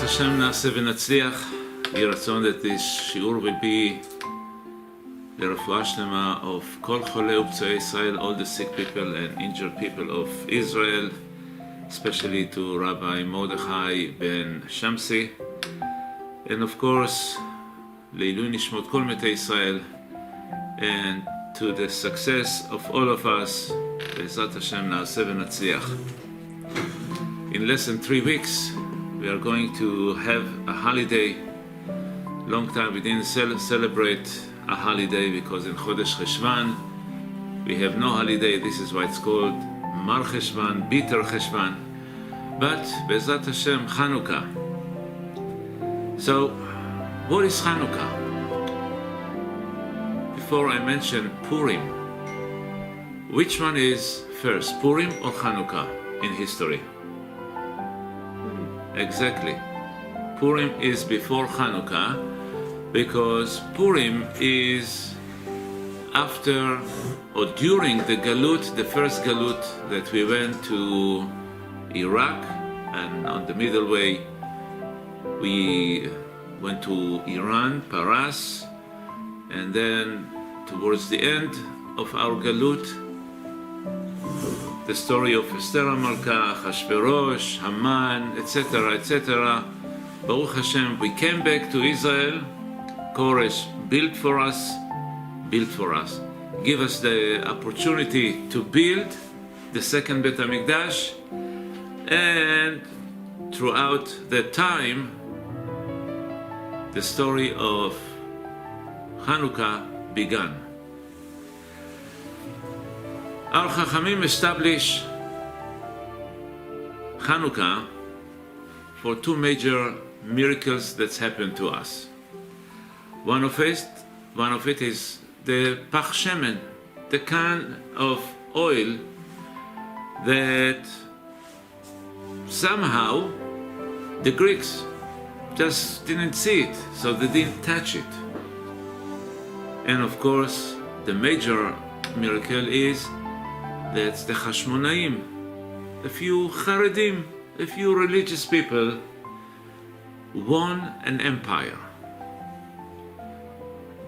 Hashem na'aseh v'natzliach. Yeh ratzon that this shiur will be לרפואה שלמה of כל חולי ופצועי ישראל, all the sick people and injured people of Israel, especially to Rabbi Mordechai ben Shamsi, and of course לעילוי נשמות כל מתי ישראל, and to the success of all of us, בעזרת השם נעשה ונצליח. In less than 3 weeks we are going to have a holiday. Long time we didn't celebrate a holiday because in Chodesh Cheshvan we have no holiday. This is why it's called Mar Cheshvan, Bitter Cheshvan. But Be'ezrat Hashem, Hanukkah. So, what is Hanukkah? Before I mention Purim, which one is first, Purim or Hanukkah in history? Exactly. Purim is before Hanukkah, because Purim is after or during the Galut, the first Galut that we went to Iraq, and on the middle way we went to Iran, Paras, and then towards the end of our Galut, the story of Esther HaMalka, Hashverosh, Haman, etc., etc. Baruch Hashem, we came back to Israel. Koresh built for us, give us the opportunity to build the second Bet HaMikdash, and throughout that time, the story of Hanukkah began. Our Chachamim established Hanukkah for 2 major miracles that's happened to us. One of it is the Pach Shemen, the can of oil that somehow the Greeks just didn't see it, so they didn't touch it. And of course, the major miracle is that the Hashmonaim, a few Charedim, a few religious people, won an empire.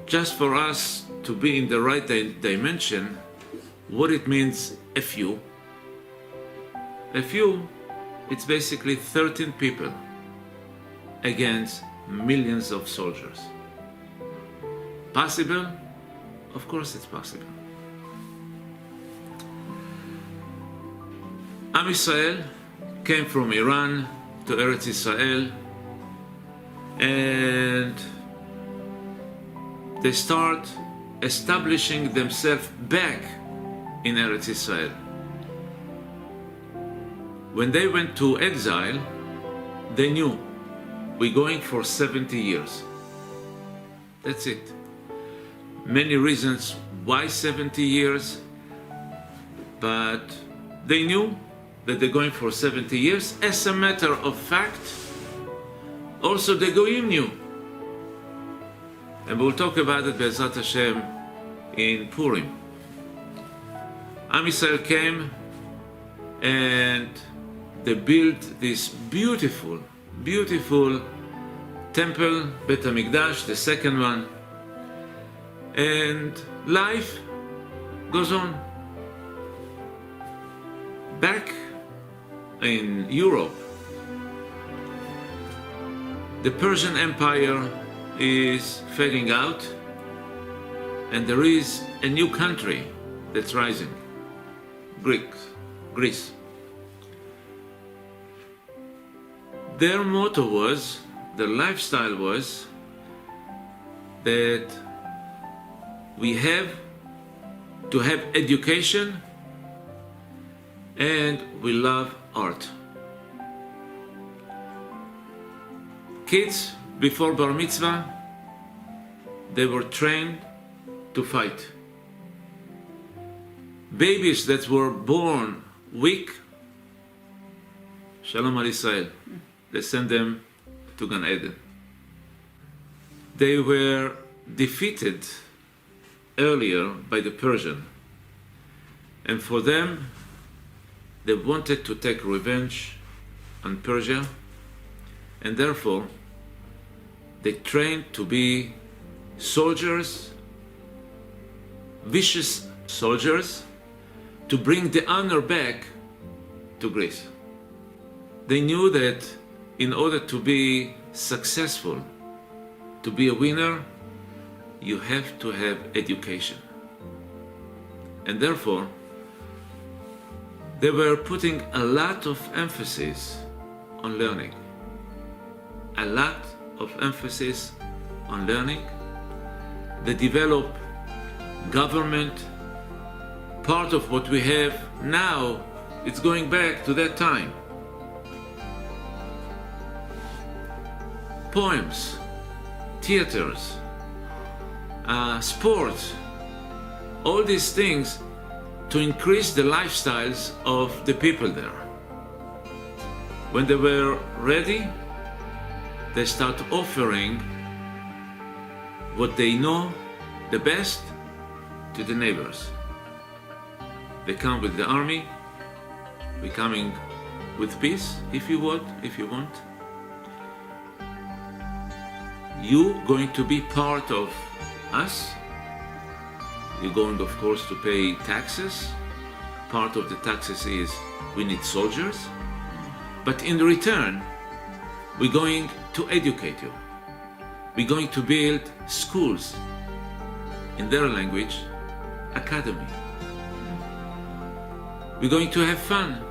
Just for us to be in the right dimension, what it means, a few. A few, it's basically 13 people against millions of soldiers. Possible? Of course it's possible. Am Israel came from Iran to Eretz Israel, and they start establishing themselves back in Eretz Israel. When they went to exile, they knew we're going for 70 years. That's it. Many reasons why 70 years, but they knew that they're going for 70 years. As a matter of fact, also the Goyim knew. And we'll talk about it, Be'ezrat Hashem, in Purim. Am Yisrael came and they built this beautiful, beautiful temple, Bet HaMikdash, the second one. And life goes on. Back in Europe, the Persian Empire is fading out, and there is a new country that's rising, Greece. Their motto was, their lifestyle was, that we have to have education and we love art. Kids, before Bar Mitzvah, they were trained to fight. Babies that were born weak, Shalom Al Israel, they sent them to Gan Eden. They were defeated earlier by the Persian, and for them, they wanted to take revenge on Persia, and therefore they trained to be soldiers, vicious soldiers, to bring the honor back to Greece. They knew that in order to be successful, to be a winner, you have to have education. And therefore, they were putting a lot of emphasis on learning. A lot of emphasis on learning. They developed government. Part of what we have now, it's going back to that time. Poems, theaters, sports, all these things to increase the lifestyles of the people there. When they were ready, they start offering what they know the best to the neighbors. They come with the army, we're coming with peace, if you want. You going to be part of us. You're going, of course, to pay taxes. Part of the taxes is we need soldiers. But in return, we're going to educate you. We're going to build schools, in their language, academy. We're going to have fun,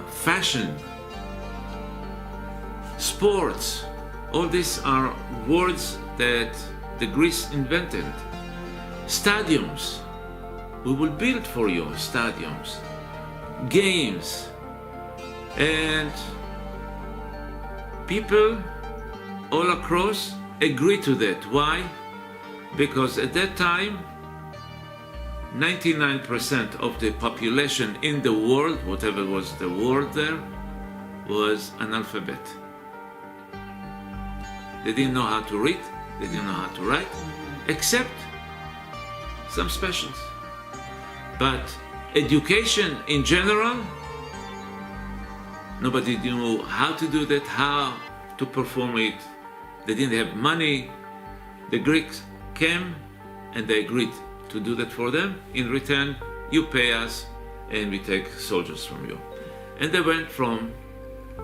fashion, sports. All these are words that the Greeks invented. Stadiums. We will build for you stadiums. Games. And people all across agree to that. Why? Because at that time, 99% of the population in the world, whatever was the world there, was analphabet. They didn't know how to read, they didn't know how to write, except some specials. But education in general, nobody knew how to do that, how to perform it. They didn't have money. The Greeks came and they agreed to do that for them. In return, you pay us and we take soldiers from you. And they went from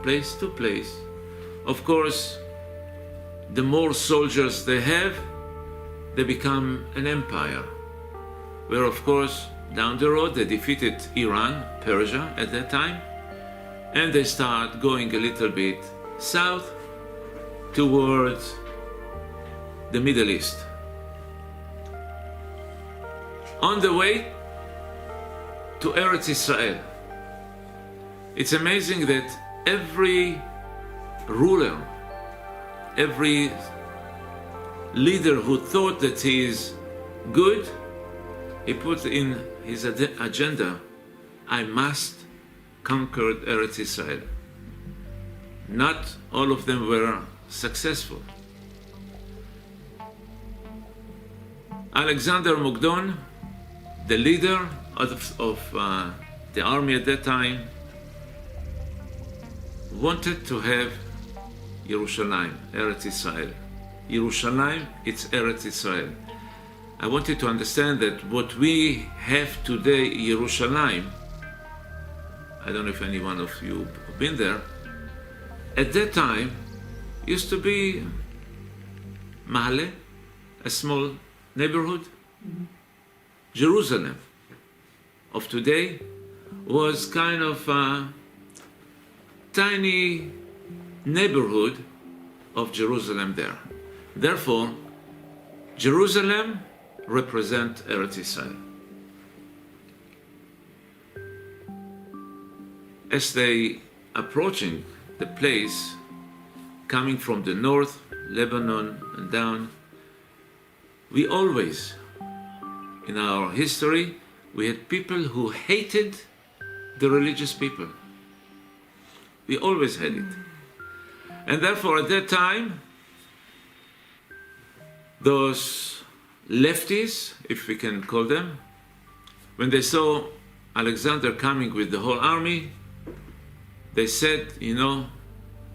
place to place. Of course, the more soldiers they have, they become an empire. Where, of course, down the road, they defeated Iran, Persia at that time, and they start going a little bit south towards the Middle East. On the way to Eretz Israel, it's amazing that every ruler, every leader who thought that he is good, he put in his agenda, I must conquer Eretz Israel. Not all of them were successful. Alexander Mukdon, the leader of the army at that time, wanted to have Yerushalayim, Eretz Israel. Yerushalayim, it's Eretz Israel. I want you to understand that what we have today, Yerushalayim, I don't know if any one of you have been there, at that time used to be Mahalle, a small neighborhood. Jerusalem of today was kind of a tiny neighborhood of Jerusalem there. Therefore, Jerusalem represents Eretz Israel. As they approaching the place, coming from the north, Lebanon and down, we always, in our history, we had people who hated the religious people. We always had it. And therefore, at that time, those lefties, if we can call them, when they saw Alexander coming with the whole army, they said, you know,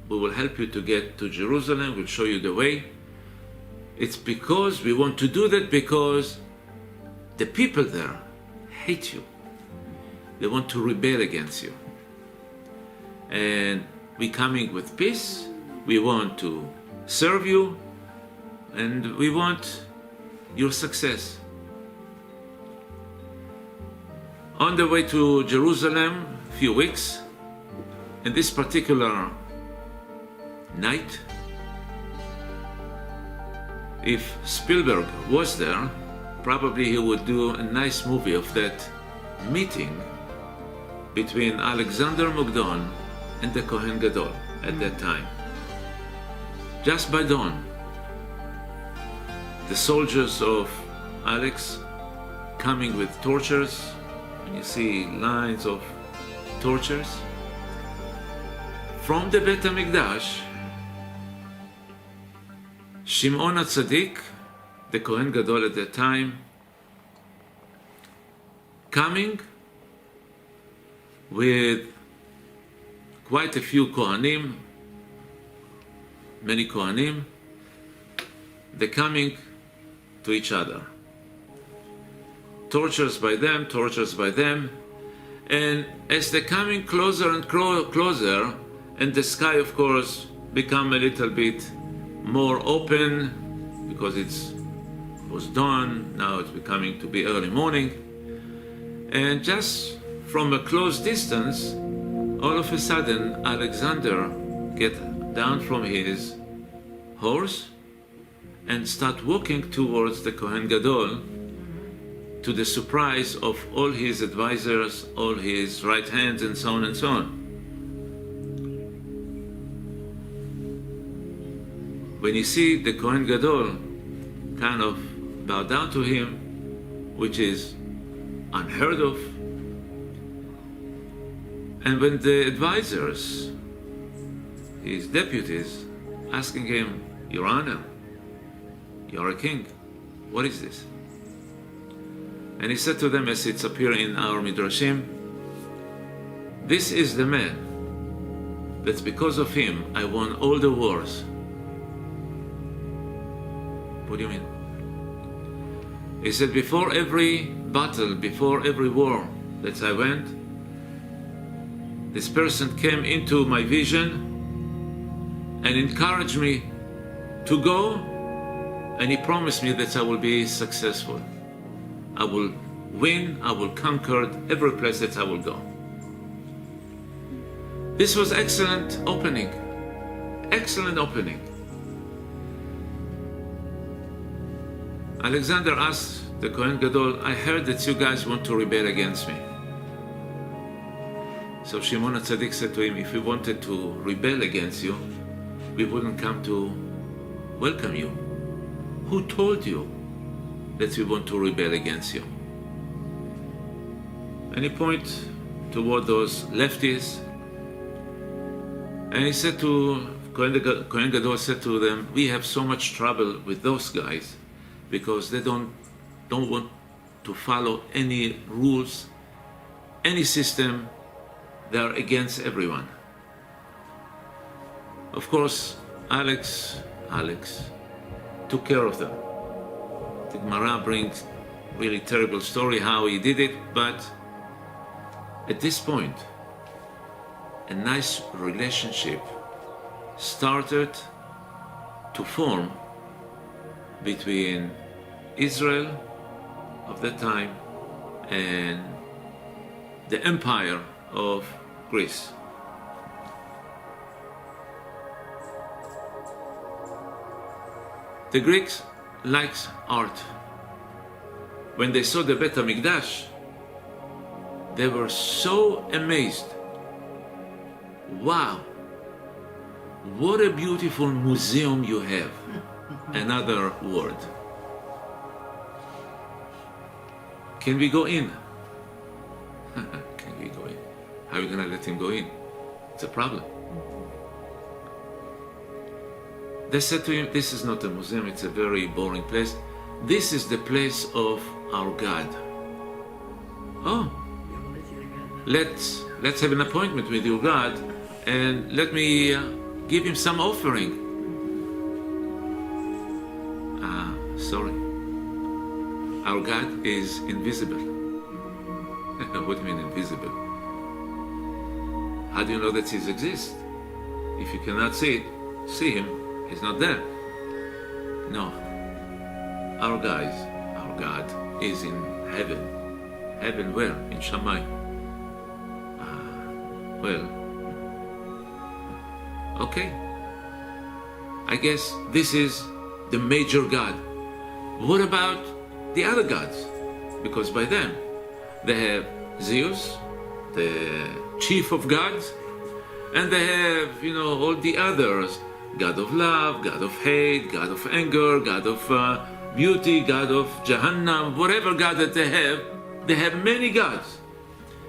we will help you to get to Jerusalem, we'll show you the way. It's because we want to do that because the people there hate you. They want to rebel against you. And we're coming with peace, we want to serve you, and we want your success. On the way to Jerusalem, a few weeks, in this particular night, if Spielberg was there, probably he would do a nice movie of that meeting between Alexander Mukdon and the Kohen Gadol at that time. Just by dawn, the soldiers of Alex coming with torches, and you see lines of torches. From the Beit HaMikdash, Shimon HaTzadik, the Kohen Gadol at that time, coming with quite a few Kohanim, many Kohanim, they're coming to each other. Tortures by them, and as they're coming closer and closer, and the sky, of course, become a little bit more open because it was dawn, now it's becoming to be early morning, and just from a close distance, all of a sudden, Alexander gets down from his horse and start walking towards the Kohen Gadol, to the surprise of all his advisors, all his right hands, and so on and so on. When you see the Kohen Gadol kind of bow down to him, which is unheard of, and when the advisors, his deputies, asking him, Your Honor, you're a king, what is this? And he said to them, as it's appearing in our Midrashim, this is the man that because of him I won all the wars. What do you mean? He said, before every battle, before every war that I went, this person came into my vision and encouraged me to go, and he promised me that I will be successful. I will win, I will conquer every place that I will go. This was excellent opening. Excellent opening. Alexander asked the Kohen Gadol, I heard that you guys want to rebel against me. So Shimon HaTzadik said to him, if we wanted to rebel against you, we wouldn't come to welcome you. Who told you that we want to rebel against you? And he pointed toward those lefties, and he said to Kohen Gadol said to them, we have so much trouble with those guys because they don't want to follow any rules, any system. They are against everyone. Of course, Alex took care of them. The Gemara brings really terrible story how he did it, but at this point, a nice relationship started to form between Israel of that time and the empire of Greece. The Greeks liked art. When they saw the Beit HaMikdash, they were so amazed. Wow, what a beautiful museum you have. Another word. Can we go in? Can we go in? How are we going to let him go in? It's a problem. They said to him, this is not a museum, it's a very boring place. This is the place of our God. Oh, let's have an appointment with your God and let me give him some offering. Sorry. Our God is invisible. What do you mean invisible? How do you know that He exists? If you cannot see Him, He's not there. No. Our God is in heaven. Heaven where? In Shammai. Well, okay. I guess this is the major God. What about the other gods? Because by them, they have Zeus, the chief of gods, and they have, all the others. God of love, God of hate, God of anger, God of beauty, God of Jahannam, whatever God that they have many gods.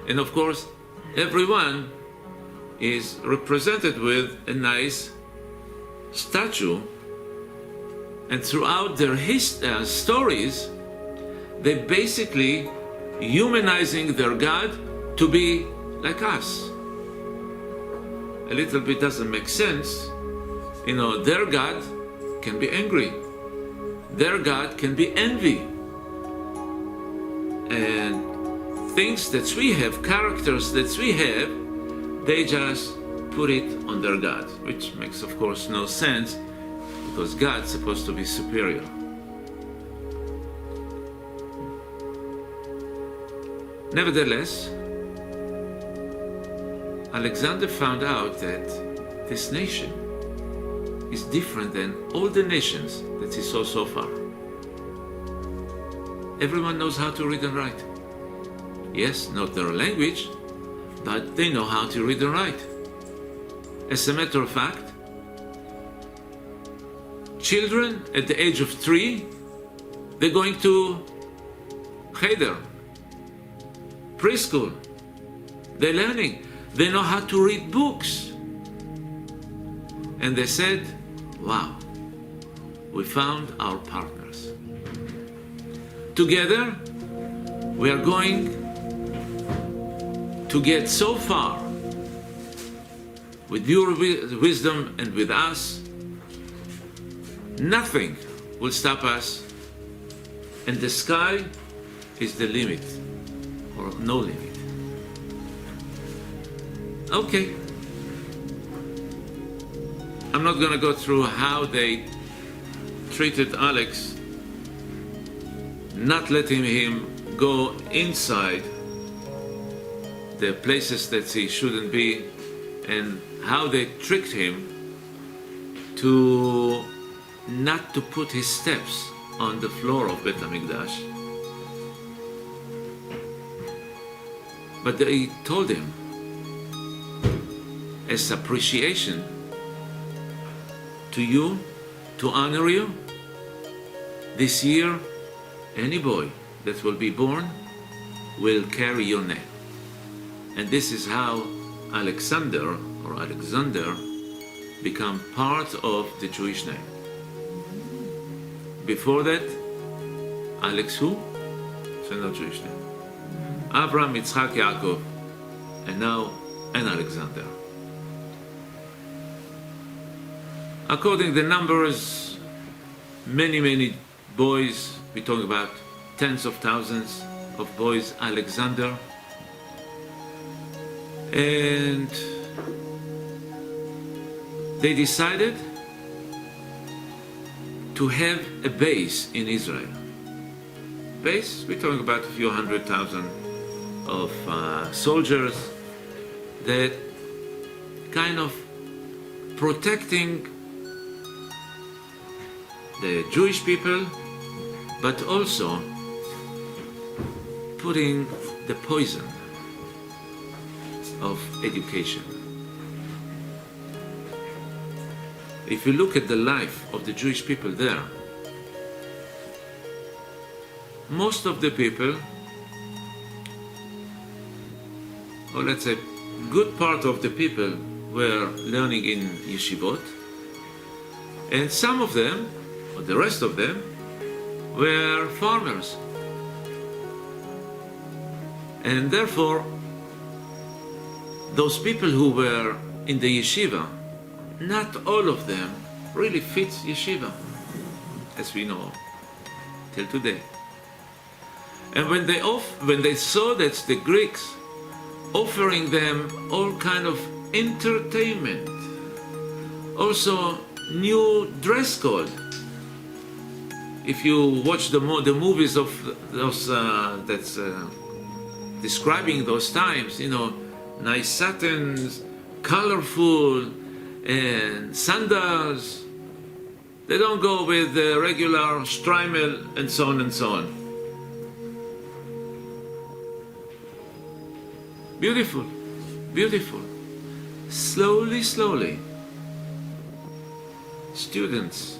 And of course, everyone is represented with a nice statue. And throughout their stories, they're basically humanizing their God to be like us. A little bit doesn't make sense. Their God can be angry. Their God can be envy. And things that we have, characters that we have, they just put it on their God, which makes, of course, no sense, because God's supposed to be superior. Nevertheless, Alexander found out that this nation is different than all the nations that he saw so far. Everyone knows how to read and write. Yes, not their language, but they know how to read and write. As a matter of fact, children at the age of 3, they're going to cheder, preschool. They're learning. They know how to read books. And they said, wow, we found our partners. Together, we are going to get so far with your wisdom and with us. Nothing will stop us, and the sky is the limit, or no limit. Okay. I'm not going to go through how they treated Alex, not letting him go inside the places that he shouldn't be, and how they tricked him to not to put his steps on the floor of Bet HaMikdash. But they told him, as appreciation to you, to honor you, this year, any boy that will be born will carry your name. And this is how Alexander become part of the Jewish name. Before that, Alex who? It's not Jewish name. Avraham, Yitzchak, Yaakov, and now an Alexander. According to the numbers, many boys, we talk about tens of thousands of boys, Alexander. And they decided to have a base in Israel. Base, we're talking about a few 100,000 of soldiers that kind of protecting the Jewish people, but also putting the poison of education. If you look at the life of the Jewish people there, most of the people, or let's say good part of the people, were learning in yeshivot, and some of them, or the rest of them, were farmers. And therefore, those people who were in the yeshiva, not all of them really fit yeshiva, as we know, till today. And when they saw that the Greeks offering them all kind of entertainment, also new dress code. If you watch the movies of those that's describing those times, you know, nice satins, colorful, and sandals. They don't go with the regular striemel and so on and so on. Beautiful, beautiful. Slowly, slowly, students,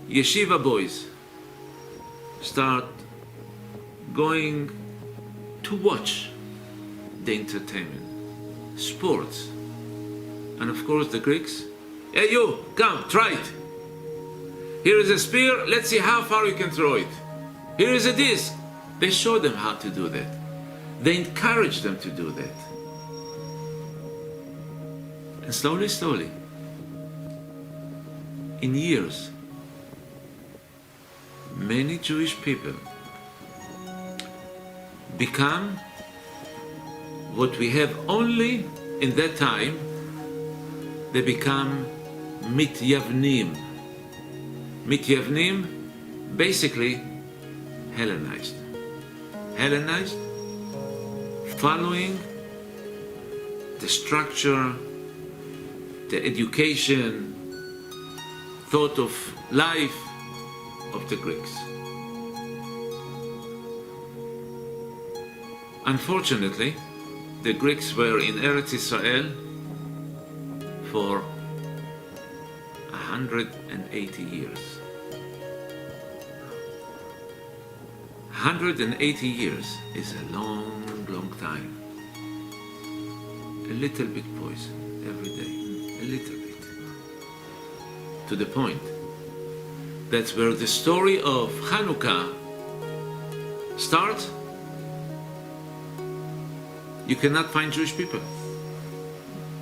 yeshiva boys, start going to watch the entertainment, sports. And of course the Greeks, hey you, come, try it. Here is a spear, let's see how far you can throw it. Here is a disc. They show them how to do that. They encourage them to do that. And slowly, slowly, in years, many Jewish people become what we have only in that time. They become mityavnim. Mityavnim, basically Hellenized. Hellenized, following the structure, the education, thought of life of the Greeks. Unfortunately, the Greeks were in Eretz Israel for 180 years. 180 years is a long, long time. A little bit poison every day, a little bit. To the point that's where the story of Hanukkah starts. You cannot find Jewish people.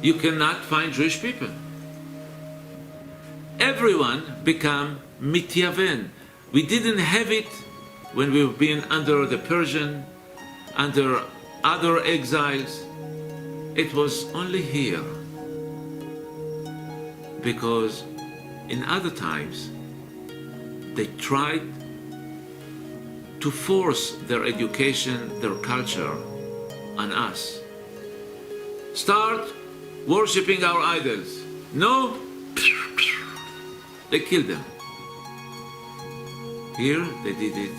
You cannot find Jewish people. Everyone became mityaven. We didn't have it when we were being under the Persian, under other exiles. It was only here. Because in other times, they tried to force their education, their culture on us. Start worshipping our idols. No, they killed them. Here they did it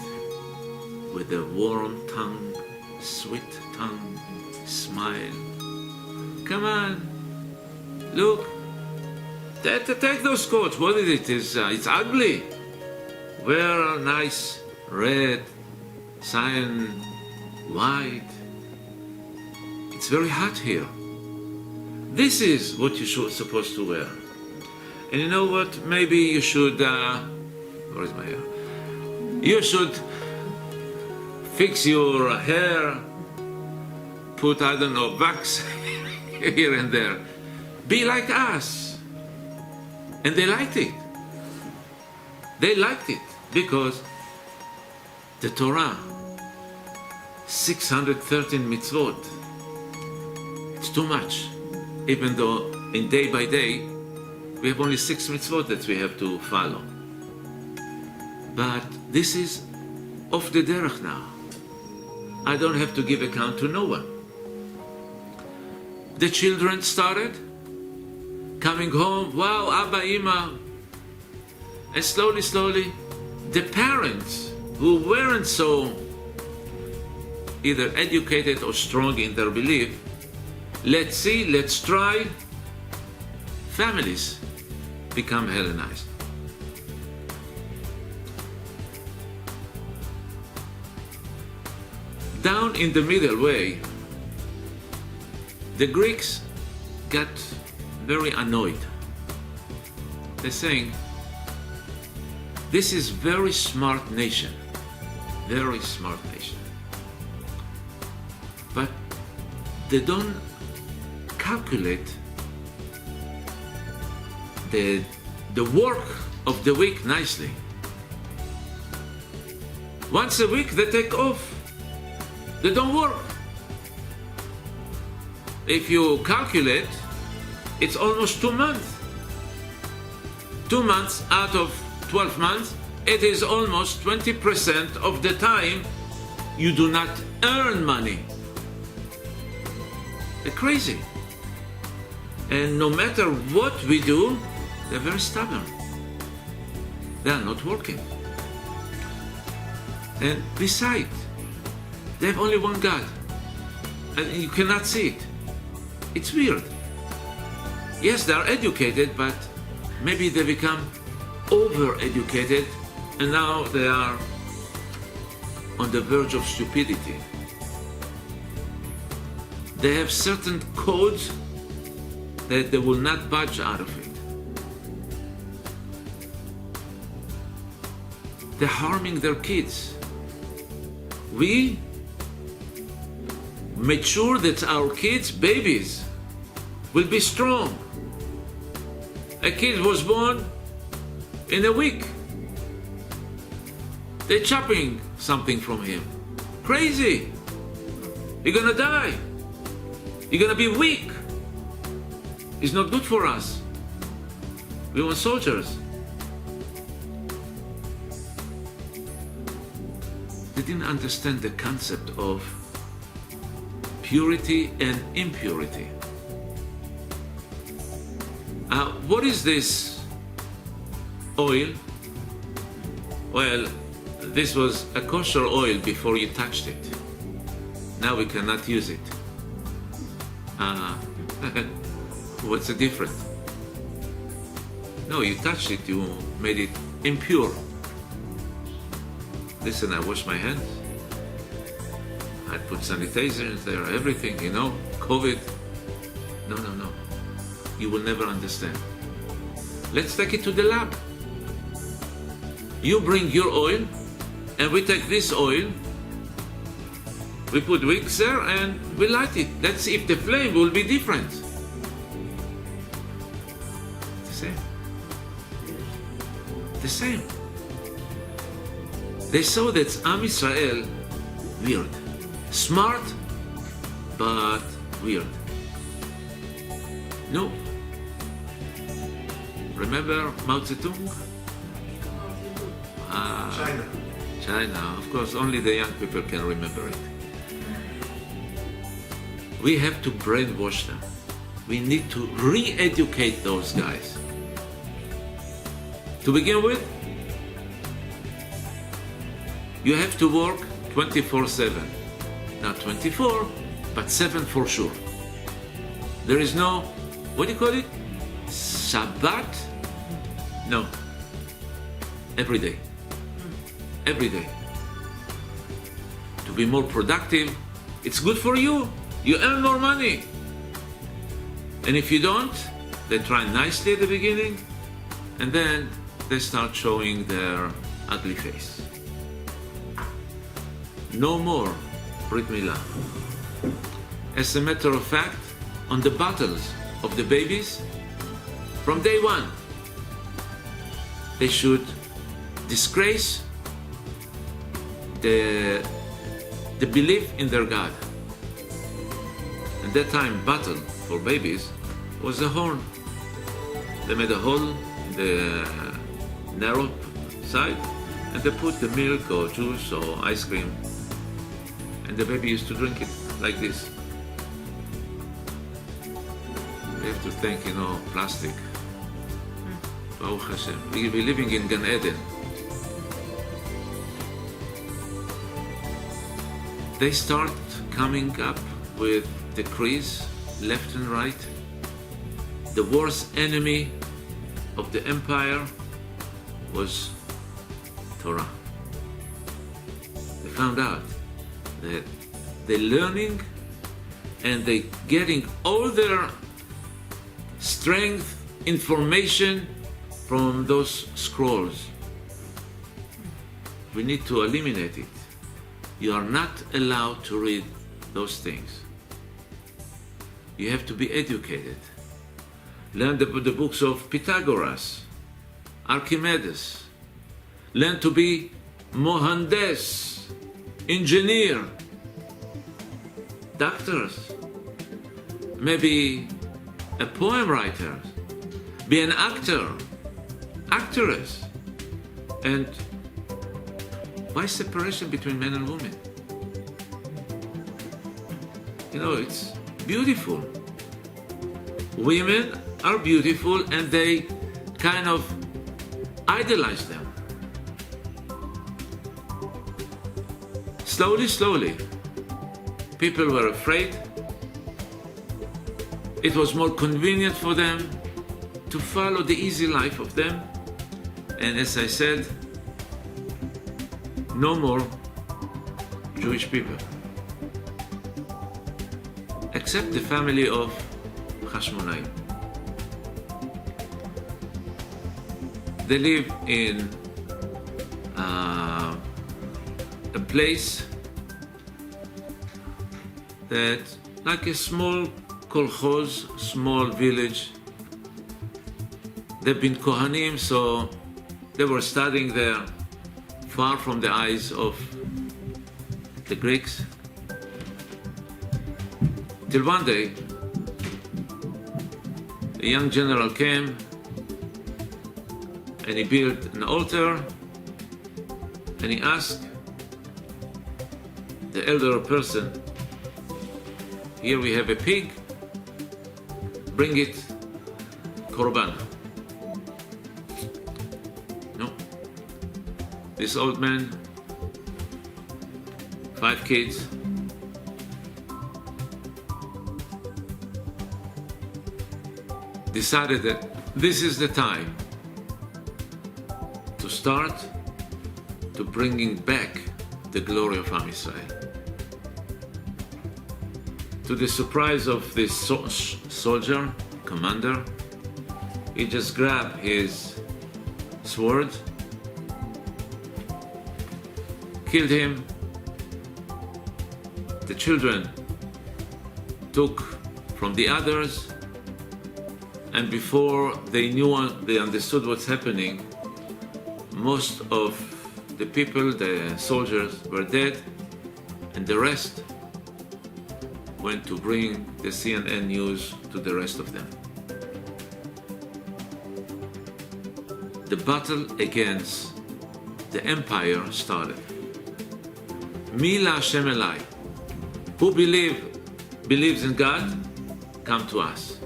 with a warm tongue, sweet tongue, smile. Come on, look, take those coats. What is it? It's ugly. Wear a nice red, cyan, white. It's very hot here. This is what you're supposed to wear. And you know what? Maybe you should, where is my hair? You should fix your hair, put, I don't know, wax here and there. Be like us. And they liked it. They liked it because the Torah, 613 mitzvot, it's too much. Even though in day by day, we have only 6 mitzvot that we have to follow. But this is off the derech now. I don't have to give account to no one. The children started coming home, wow, Abba, Ima. And slowly, slowly, the parents who weren't so either educated or strong in their belief, let's see, let's try, families become Hellenized. Down in the middle way, the Greeks got very annoyed. They're saying, this is very smart nation, very smart nation. But they don't calculate the work of the week nicely. Once a week they take off. They don't work. If you calculate, it's almost 2 months. 2 months out of 12 months, it is almost 20% of the time you do not earn money. They're crazy. And no matter what we do, they're very stubborn. They are not working. And besides, they have only one God. And you cannot see it. It's weird. Yes, they are educated, but maybe they become over-educated, and now they are on the verge of stupidity. They have certain codes that they will not budge out of it. They're harming their kids. We made sure that our kids, babies, will be strong. A kid was born in a week. They're chopping something from him. Crazy. You're gonna die. You're gonna be weak. It's not good for us. We want soldiers. They didn't understand the concept of purity and impurity. What is this oil? Well, this was a kosher oil before you touched it. Now we cannot use it. What's the difference? No, you touched it, you made it impure. Listen, I wash my hands. I put sanitizers there, everything, you know, COVID. No. You will never understand. Let's take it to the lab. You bring your oil, and we take this oil, we put wicks there, and we light it. Let's see if the flame will be different. The same. The same. They saw that Am Israel weird. Smart, but weird. No. Remember Mao Zedong? China. Of course, only the young people can remember it. We have to brainwash them. We need to re-educate those guys. To begin with, you have to work 24/7. Not 24, but 7 for sure. There is no, what do you call it? Shabbat? No. Every day. Every day. To be more productive, it's good for you. You earn more money. And if you don't, they try nicely at the beginning, and then they start showing their ugly face. No more Brit Milah. As a matter of fact, on the bottles of the babies, from day one, they should disgrace the belief in their God. At that time, bottle for babies was a horn. They made a hole in the narrow side, and they put the milk or juice or ice cream, and the baby used to drink it like this. We have to thank, plastic. Baruch Hashem. We're living in Gan Eden. They start coming up with decrees left and right. The worst enemy of the empire was Torah. They found out that they're learning and they're getting all their strength, information from those scrolls. We need to eliminate it. You are not allowed to read those things. You have to be educated. learn the books of Pythagoras, Archimedes, learn to be horrendous, engineer, doctors, maybe a poem writer, be an actor, actress. And why separation between men and women? You know, it's beautiful. Women are beautiful and they kind of idolize them. Slowly, slowly, people were afraid. It was more convenient for them to follow the easy life of them. And as I said, no more Jewish people, except the family of Hashmonaim. They live in a place that, like a small kolkhoz, small village. They've been Kohanim, so they were studying there, far from the eyes of the Greeks. Till one day, a young general came and he built an altar and he asked the elder person, here we have a pig, bring it korban. No. This old man, 5 kids, decided that this is the time to start to bringing back the glory of Am Yisrael. To the surprise of this soldier, commander, he just grabbed his sword, killed him. The children took from the others, and before they understood what's happening, most of the people, the soldiers, were dead, and the rest went to bring the CNN news to the rest of them. The battle against the empire started. Mi la Hashem elai. Who believes in God, come to us.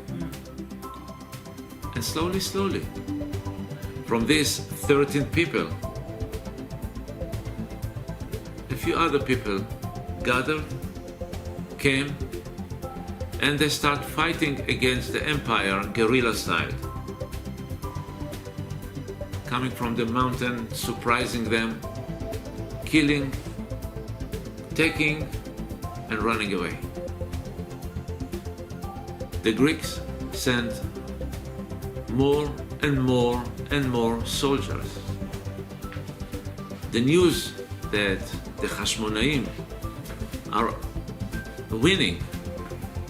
And slowly, slowly, from these 13 people, a few other people gathered, came, and they start fighting against the empire guerrilla style. Coming from the mountain, surprising them, killing, taking, and running away. The Greeks sent more and more and more soldiers. The news that the Hashmonaim are winning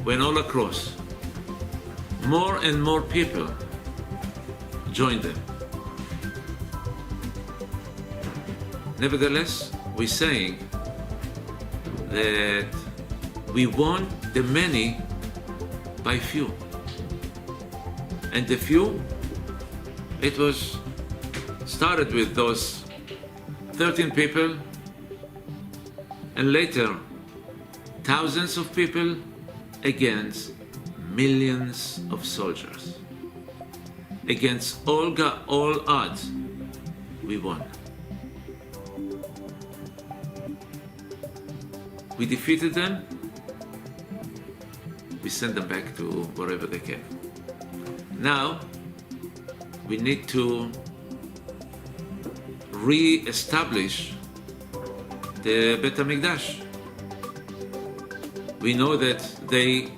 went all across. More and more people joined them. Nevertheless, we're saying that we won the many by few. And the few, it was started with those 13 people, and later thousands of people against millions of soldiers. Against all odds, we won. We defeated them, we sent them back to wherever they came. Now, we need to re-establish the Bet HaMikdash. We know that they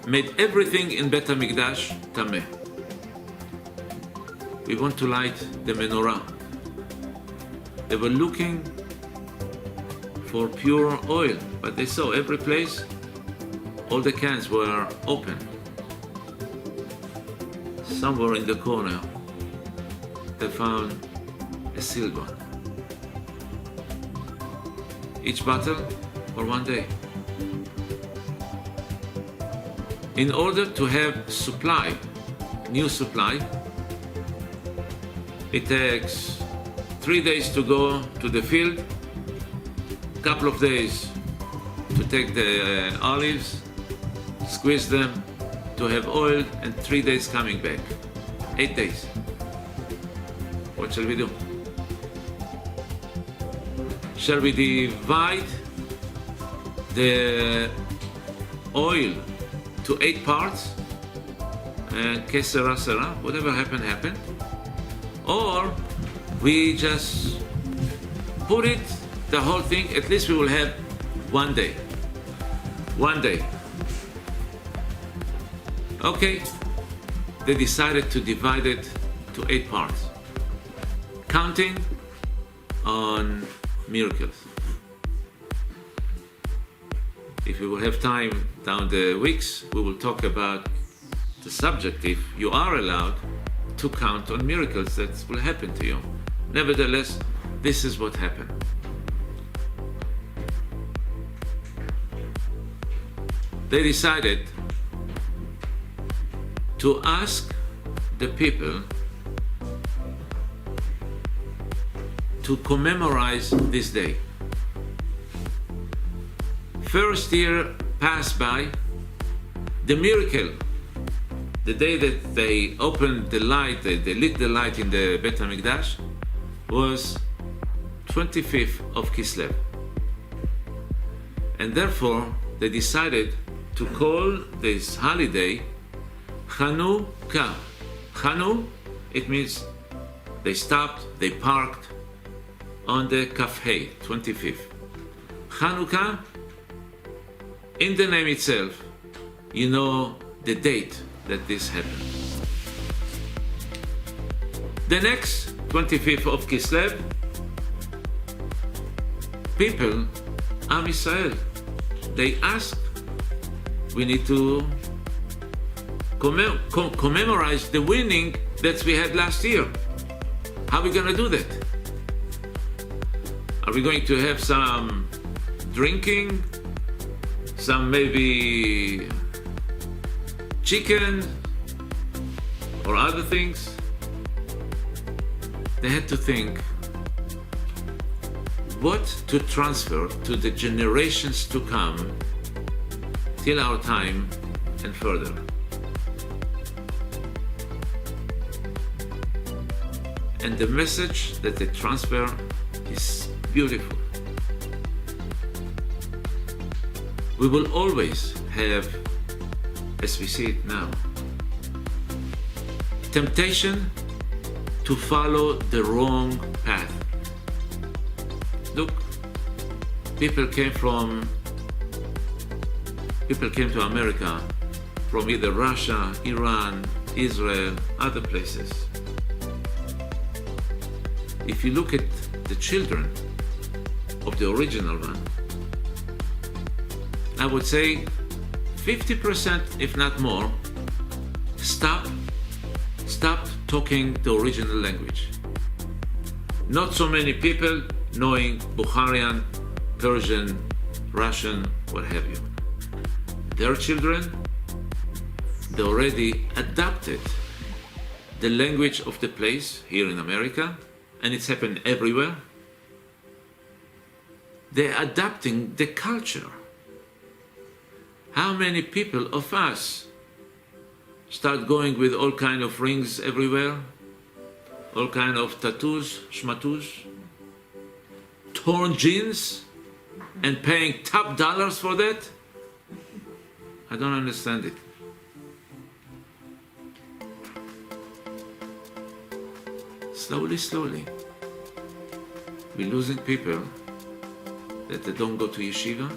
made everything in Bet HaMikdash tameh. We want to light the menorah. They were looking for pure oil, but they saw every place, all the cans were open. somewhere in the corner, they found a silver. Each bottle for 1 day. In order to have supply, new supply, it takes 3 days to go to the field, couple of days to take the olives, squeeze them, to have oil, and 3 days coming back. 8 days. What shall we do? Shall we divide the oil to 8 parts? And que sera, sera, whatever happened, happened. Or we just put it, the whole thing, at least we will have 1 day. 1 day. Okay, they decided to divide it to 8 parts, counting on miracles. If we will have time down the weeks, we will talk about the subject, if you are allowed to count on miracles that will happen to you. Nevertheless, this is what happened. They decided to ask the people to commemorate this day. First year passed by, the miracle, the day that they opened the light, they lit the light in the Bet HaMikdash, was 25th of Kislev. And therefore, they decided to call this holiday Hanukkah. Hanu, it means they stopped, they parked on the Kafhei, 25th. Hanukkah, in the name itself, you know the date that this happened. The next 25th of Kislev, people, Am Yisrael, they asked, we need to commemorate the winning that we had last year. How are we going to do that? Are we going to have some drinking, some maybe chicken or other things? They had to think what to transfer to the generations to come till our time and further. And the message that they transfer is beautiful. We will always have, as we see it now, temptation to follow the wrong path. Look, people came to America from either Russia, Iran, Israel, other places. If you look at the children of the original one, I would say 50%, if not more, stopped talking the original language. Not so many people knowing Bukharian, Persian, Russian, what have you. Their children, they already adapted the language of the place here in America, and it's happened everywhere. They're adapting the culture. How many people of us start going with all kind of rings everywhere, all kind of tattoos, shmatus, torn jeans, and paying top dollars for that? I don't understand it. Slowly, we're losing people that they don't go to yeshiva.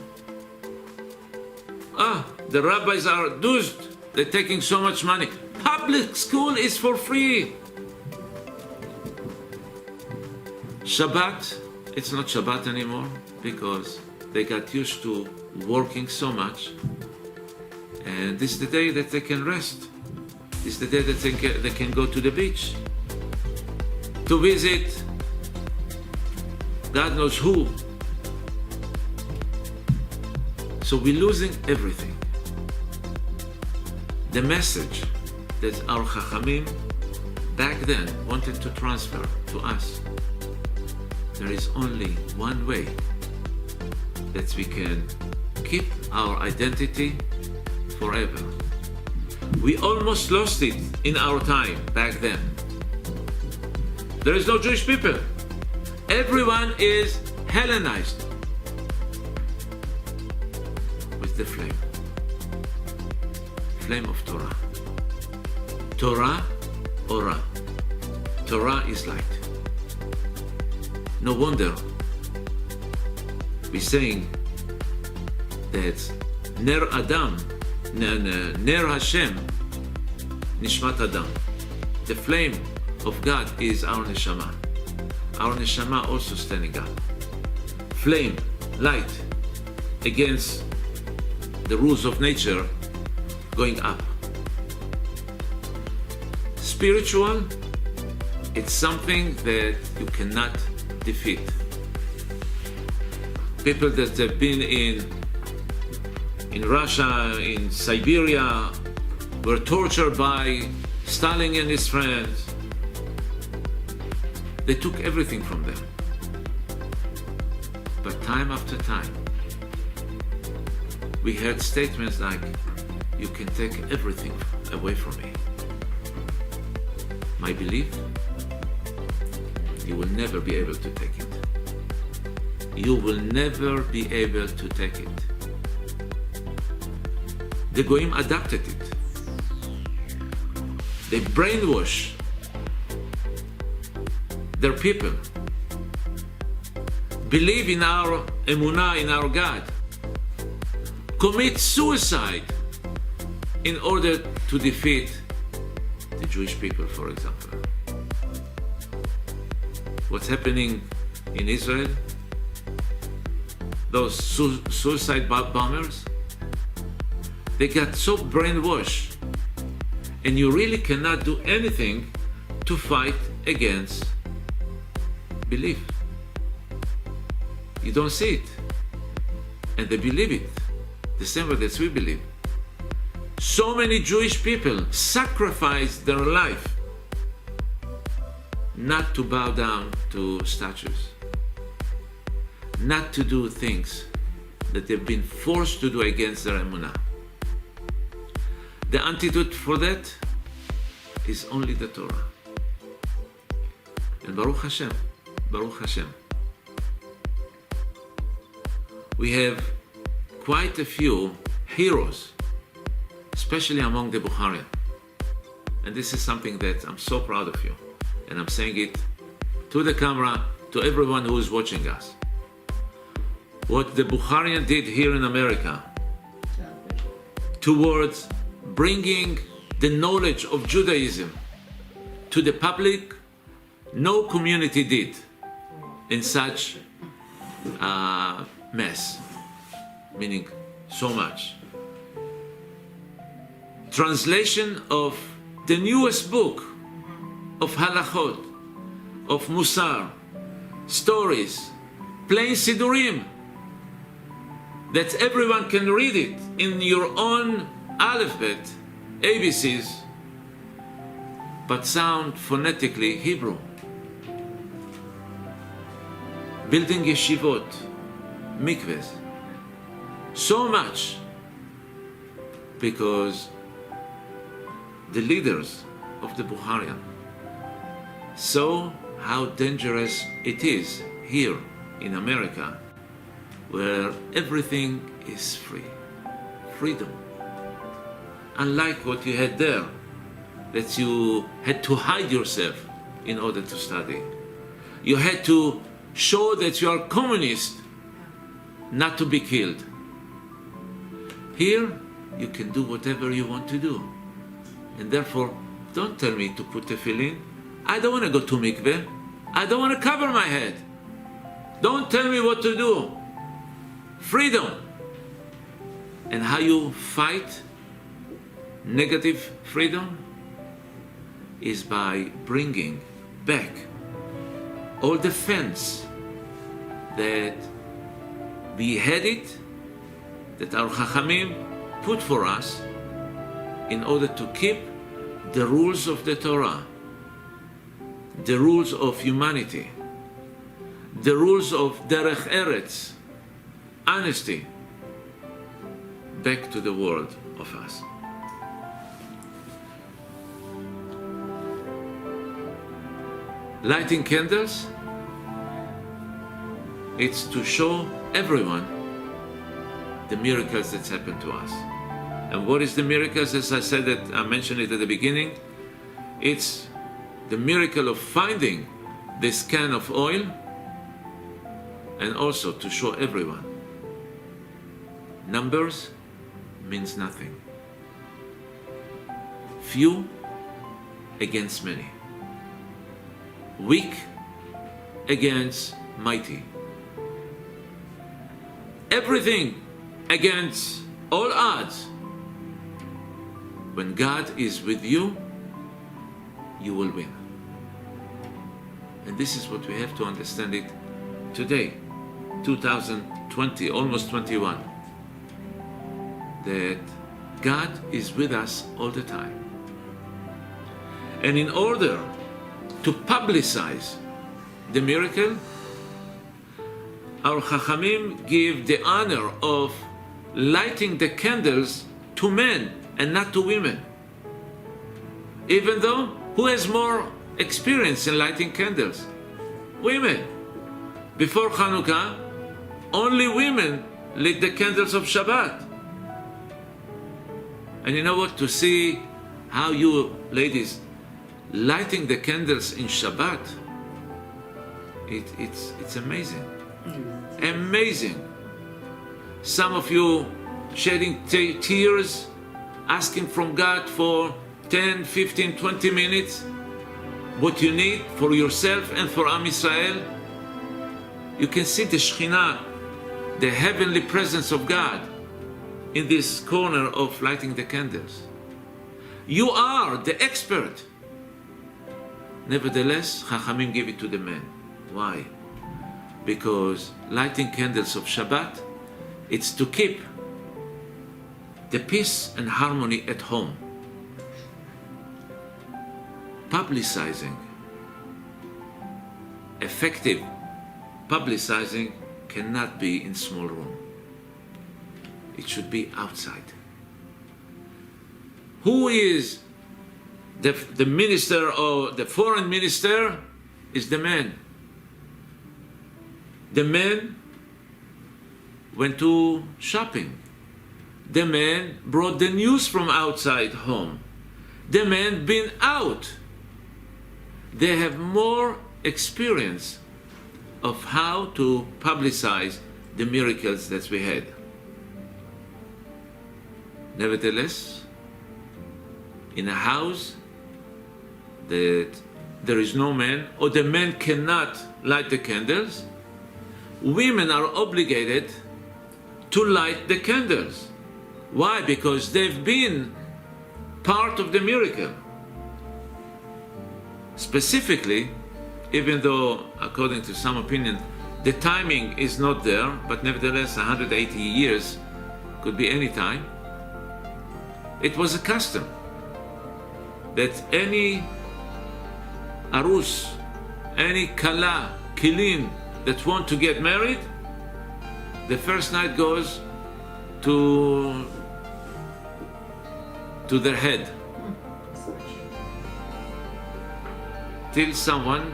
The rabbis are dused. They're taking so much money. Public school is for free. Shabbat, it's not Shabbat anymore because they got used to working so much. And this is the day that they can rest. is the day that they can go to the beach, to visit God knows who. So we're losing everything. The message that our Chachamim back then wanted to transfer to us, there is only one way that we can keep our identity forever. We almost lost it in our time back then. There is no Jewish people. Everyone is Hellenized with the flame of Torah. Torah, Ora. Torah is light. No wonder we're saying that Ner Adam, Ner Hashem, Nishmat Adam. The flame of God is our neshama. Our neshama also standing up. Flame, light, against the rules of nature, going up. Spiritual, it's something that you cannot defeat. People that have been in Russia, in Siberia, were tortured by Stalin and his friends. They took everything from them. But time after time, we heard statements like, you can take everything away from me. My belief, you will never be able to take it. You will never be able to take it. The Goyim adapted it. They brainwash their people. Believe in our emunah, in our God. Commit suicide in order to defeat the Jewish people, for example. What's happening in Israel? Those suicide bombers, they got so brainwashed, and you really cannot do anything to fight against belief. You don't see it, and they believe it the same way that we believe. So many Jewish people sacrificed their life not to bow down to statues, not to do things that they've been forced to do against their emunah. The antidote for that is only the Torah. And Baruch Hashem, we have quite a few heroes, especially among the Bukharian. And this is something that I'm so proud of you. And I'm saying it to the camera, to everyone who is watching us. What the Bukharian did here in America towards bringing the knowledge of Judaism to the public, no community did in such a mess, meaning so much. Translation of the newest book of halachot, of musar, stories, plain sidurim, that everyone can read it in your own alphabet, ABCs, but sound phonetically Hebrew. Building yeshivot, mikvahs, so much, because the leaders of the Bukharian saw how dangerous it is here in America, where everything is free. Freedom. Unlike what you had there, that you had to hide yourself in order to study. You had to show that you are communist, not to be killed. Here, you can do whatever you want to do. And therefore, don't tell me to put tefillin. I don't want to go to mikveh. I don't want to cover my head. Don't tell me what to do. Freedom. And how you fight negative freedom? is by bringing back all the fence that we had it, that our Chachamim put for us in order to keep the rules of the Torah, the rules of humanity, the rules of Derech Eretz, honesty, back to the world of us. Lighting candles, it's to show everyone the miracles that's happened to us. And what is the miracles? As I said, that I mentioned it at the beginning, it's the miracle of finding this can of oil, and also to show everyone. Numbers means nothing. Few against many. Weak against mighty. Everything against all odds. When God is with you, you will win. And this is what we have to understand it today, 2020, almost 21. That God is with us all the time. And in order to publicize the miracle, our Chachamim give the honor of lighting the candles to men and not to women. Even though, who has more experience in lighting candles? Women. Before Hanukkah, only women lit the candles of Shabbat. And you know what? To see how you ladies lighting the candles in Shabbat, it's amazing. Amazing. Some of you shedding tears, asking from God for 10, 15, 20 minutes what you need for yourself and for Am Yisrael. You can see the Shekhinah, the heavenly presence of God, in this corner of lighting the candles. You are the expert. Nevertheless, Chachamim give it to the men. Why? Because lighting candles of Shabbat, it's to keep the peace and harmony at home. Publicizing, effective publicizing cannot be in small room. It should be outside. Who is the minister or the foreign minister? Is the man. The man went to shopping. The man brought the news from outside home. The man been out. They have more experience of how to publicize the miracles that we had. Nevertheless, in a house that there is no man, or the man cannot light the candles, women are obligated to light the candles. Why? Because they've been part of the miracle. Specifically, even though, according to some opinion, the timing is not there, but nevertheless 180 years could be any time, it was a custom that any arus, any kala, kilim that want to get married, the first night goes to their head, till someone,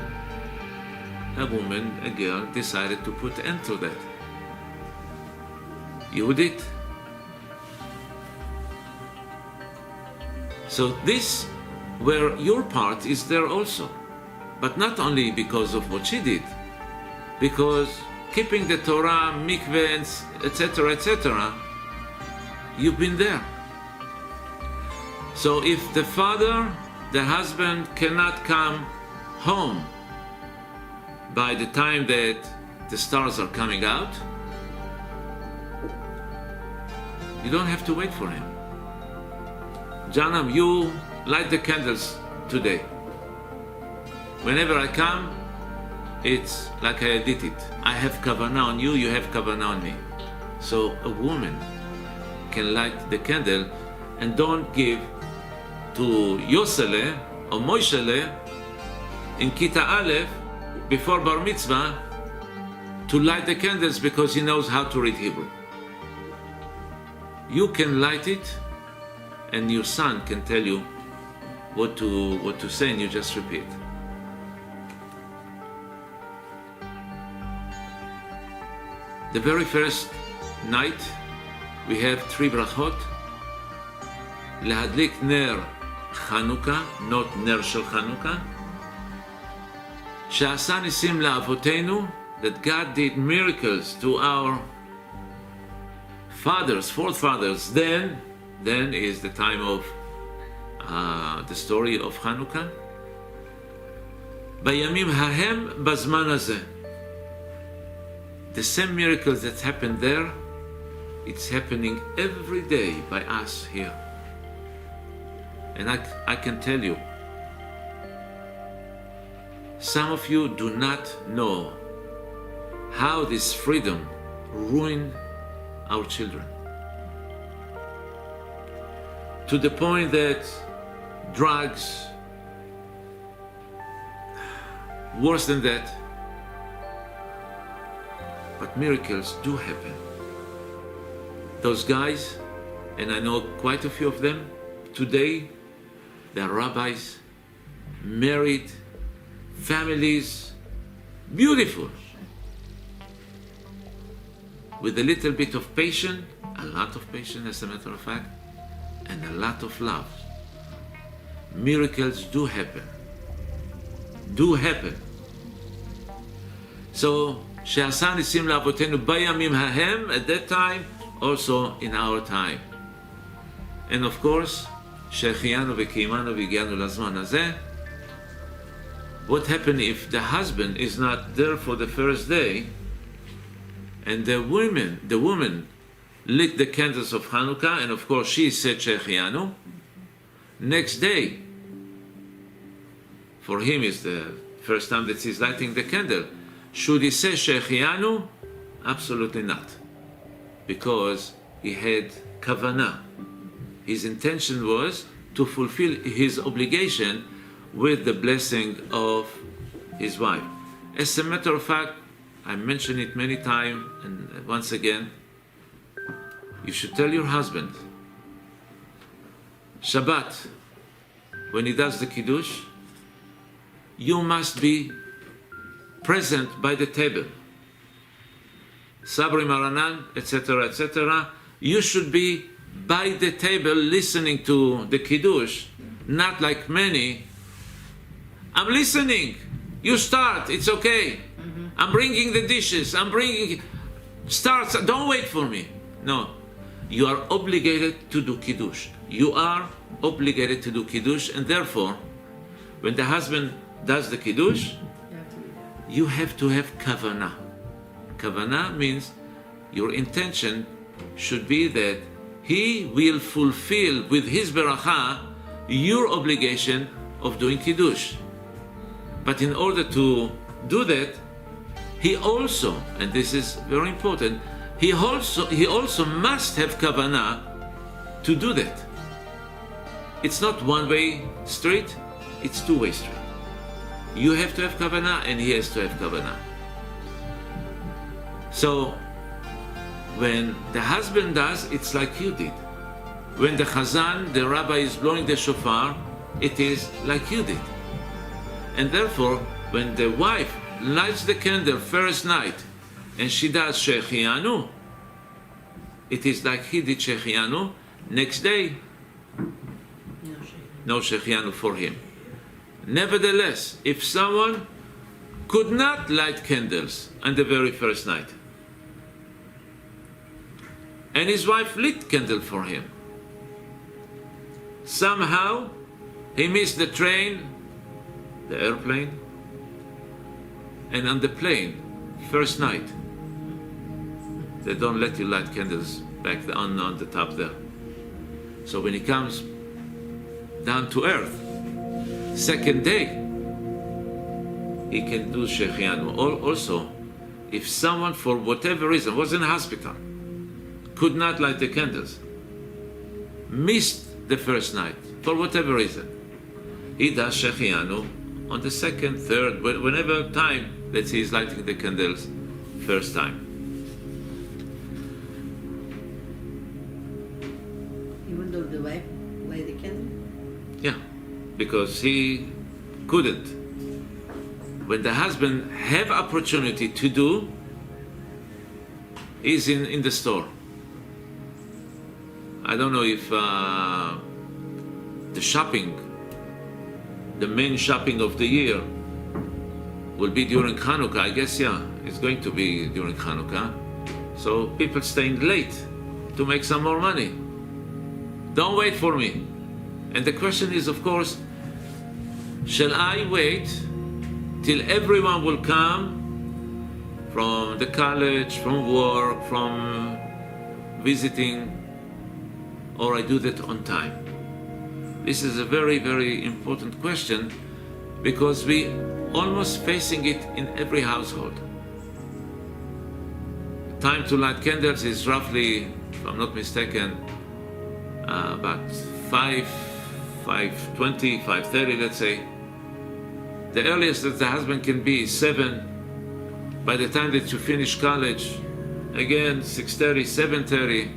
a woman, a girl, decided to put end to that. Yehudit. So this, where your part is there also, but not only because of what she did, because keeping the Torah, mikveh, etc., etc., you've been there. So if the father, the husband cannot come home by the time that the stars are coming out, you don't have to wait for him. Janam, you light the candles today. Whenever I come, it's like I did it. I have kavanah on you, you have kavanah on me. So a woman can light the candle and don't give to Yosele or Moishele in Kita Aleph before Bar Mitzvah to light the candles because he knows how to read Hebrew. You can light it and your son can tell you what to say and you just repeat. The very first night we have 3 brachot. להדליק נר חנוכה, not נר של חנוכה. שעשה ניסים לאבותינו, that God did miracles to our fathers, forefathers. Then is the time of the story of Hanukkah. בימים ההם בזמן הזה. The same miracles that happened there, it's happening every day by us here. And I can tell you, some of you do not know how this freedom ruined our children. To the point that drugs, worse than that, but miracles do happen. Those guys, and I know quite a few of them, today they're rabbis, married, families, beautiful. With a little bit of patience, a lot of patience as a matter of fact, and a lot of love. Miracles do happen. Do happen. So, שעשה ניסים לאבותינו בימים ההם, at that time, also in our time. And of course, שהחיינו וקיימנו והגיענו לזמן הזה. What happened if the husband is not there for the first day, and the woman lit the candles of Hanukkah, and of course she said שהחיינו. Next day, for him is the first time that he's lighting the candle. Should he say שהחיינו? Absolutely not. Because he had kavanah. His intention was to fulfill his obligation with the blessing of his wife. As a matter of fact, I mentioned it many times, and once again, you should tell your husband, Shabbat, when he does the Kiddush, you must be present by the table. Sabri Maranan, etc., etc. You should be by the table listening to the Kiddush, not like many. I'm listening. You start. It's okay. I'm bringing the dishes. Start. Don't wait for me. No. You are obligated to do Kiddush. You are obligated to do Kiddush, and therefore, when the husband does the Kiddush, you have to have kavanah. Kavanah means your intention should be that he will fulfill with his beracha your obligation of doing Kiddush. But in order to do that, he also, and this is very important, he also must have kavanah to do that. It's not one-way street, it's two-way street. You have to have kavanah and he has to have kavanah. So, when the husband does, it's like you did. When the chazan, the rabbi, is blowing the shofar, it is like you did. And therefore, when the wife lights the candle first night and she does שהחיינו, it is like he did שהחיינו. Next day, no שהחיינו for him. Nevertheless, if someone could not light candles on the very first night, and his wife lit candle for him, somehow he missed the train, the airplane, and on the plane, first night, they don't let you light candles back on the top there. So when he comes down to earth, second day, he can do Shechianu. Also, if someone, for whatever reason, was in a hospital, could not light the candles, missed the first night, for whatever reason, he does Shechianu on the second, third, whenever time that he is lighting the candles first time. Even though the wife light the candle? Yeah, because he couldn't. When the husband have opportunity to do, he's in the store. I don't know if the shopping, the main shopping of the year, will be during Hanukkah. I guess, yeah, it's going to be during Hanukkah. So people staying late to make some more money. Don't wait for me. And the question is, of course, shall I wait till everyone will come from the college, from work, from visiting, or I do that on time? This is a very, very important question, because we almost facing it in every household. Time to light candles is roughly, if I'm not mistaken, about 5:20, 5:30, let's say. The earliest that the husband can be is 7. By the time that you finish college, again 6:30, 7:30.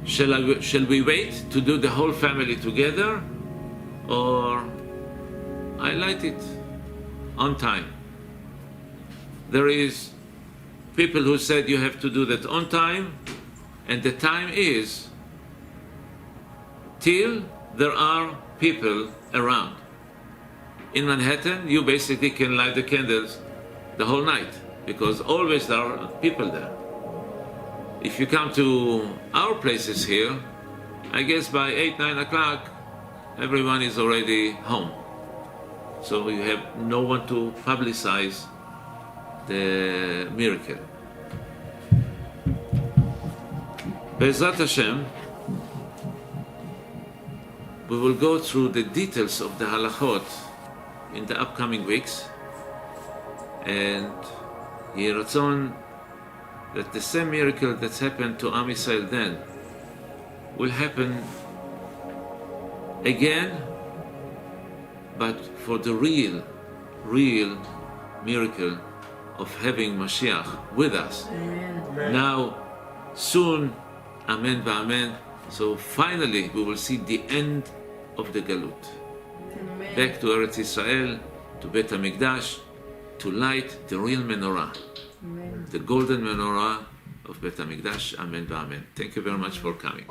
Shall we wait to do the whole family together, or I light it on time? There is people who said you have to do that on time, and the time is till there are people around. In Manhattan, you basically can light the candles the whole night, because always there are people there. If you come to our places here, I guess by 8, 9 o'clock, everyone is already home. So you have no one to publicize the miracle. Be'ezrat Hashem, we will go through the details of the halachot in the upcoming weeks, and Yehi Ratzon that the same miracle that's happened to Am Yisrael then will happen again, but for the real miracle of having Mashiach with us. Amen. Now, soon, Amen v'Amen. So finally, we will see the end of the Galut. Amen. Back to Eretz Israel, to Beit HaMikdash, to light the real menorah. Amen. The golden menorah of Beit HaMikdash. Amen v'Amen. Thank you very much for coming.